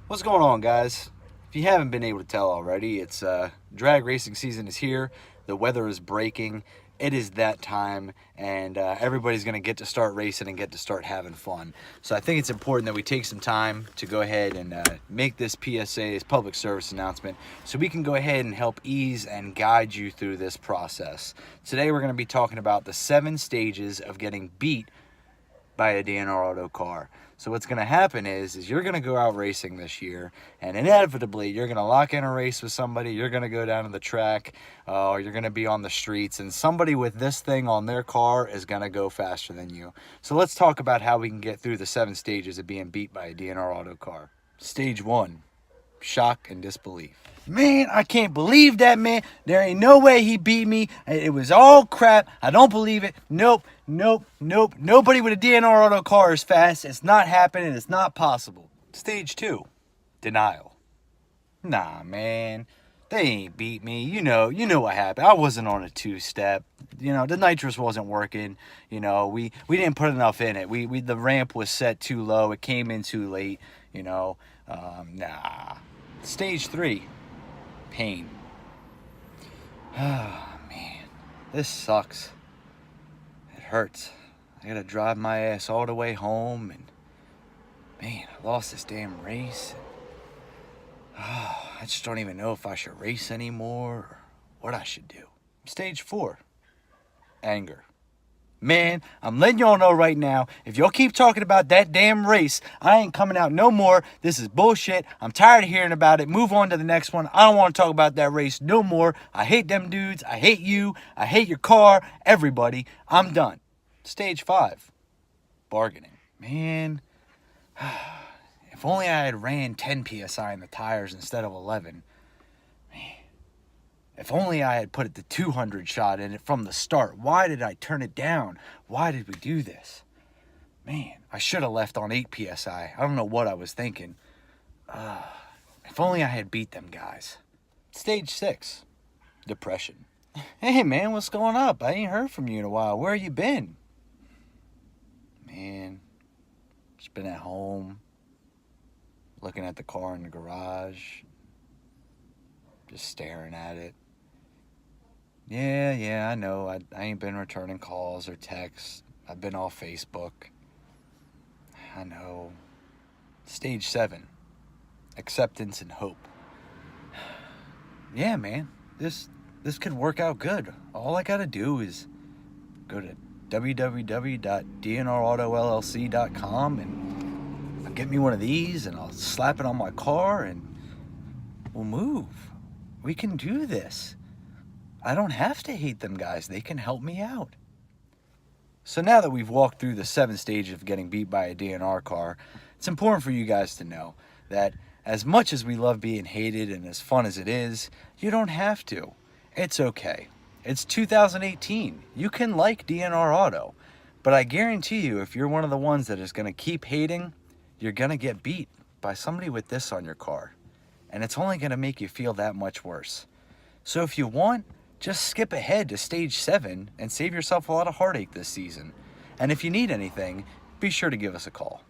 What's going on, guys? If you haven't been able to tell already, it's drag racing season is here. The weather is breaking. It is that time, and everybody's going to get to start racing and get to start having fun. So I think it's important that we take some time to go ahead and make this PSA, this public service announcement, so we can go ahead and help ease and guide you through this process. Today we're going to be talking about the 7 stages of getting beat by a DNR Auto car. So what's going to happen is you're going to go out racing this year, and inevitably you're going to lock in a race with somebody. You're going to go down to the track, or you're going to be on the streets, and somebody with this thing on their car is going to go faster than you. So let's talk about how we can get through the 7 stages of being beat by a DNR Auto car. Stage 1, shock and disbelief. Man, I can't believe that, man. There ain't no way he beat me. It was all crap. I don't believe it. Nope. Nobody with a DNR Auto car is fast. It's not happening. It's not possible. Stage 2, denial. Nah, man. They ain't beat me. You know what happened. I wasn't on a 2-step. The nitrous wasn't working. We didn't put enough in it. The ramp was set too low. It came in too late. Nah. Stage 3, pain. Oh, man. This sucks. It hurts. I gotta drive my ass all the way home, and man, I lost this damn race. I just don't even know if I should race anymore or what I should do. Stage 4, anger. Man, I'm letting y'all know right now, if y'all keep talking about that damn race, I ain't coming out no more. This is bullshit. I'm tired of hearing about it. Move on to the next one. I don't want to talk about that race no more. I hate them dudes. I hate you. I hate your car. Everybody. I'm done. Stage 5, bargaining. Man, if only I had ran 10 PSI in the tires instead of 11. If only I had put the 200 shot in it from the start. Why did I turn it down? Why did we do this? Man, I should have left on 8 PSI. I don't know what I was thinking. If only I had beat them guys. Stage 6, depression. Hey, man, what's going up? I ain't heard from you in a while. Where you been? Man, just been at home, looking at the car in the garage, just staring at it. Yeah, I know. I ain't been returning calls or texts. I've been off Facebook. I know. Stage 7, acceptance and hope. Yeah, man. This could work out good. All I gotta do is go to www.dnrautollc.com and I'll get me one of these, and I'll slap it on my car, and we'll move. We can do this. I don't have to hate them guys. They can help me out. So now that we've walked through the 7 stages of getting beat by a DNR car, it's important for you guys to know that as much as we love being hated and as fun as it is, you don't have to. It's okay. It's 2018. You can like DNR Auto. But I guarantee you, if you're one of the ones that is going to keep hating, you're going to get beat by somebody with this on your car. And it's only going to make you feel that much worse. So if you want, just skip ahead to stage 7 and save yourself a lot of heartache this season. And if you need anything, be sure to give us a call.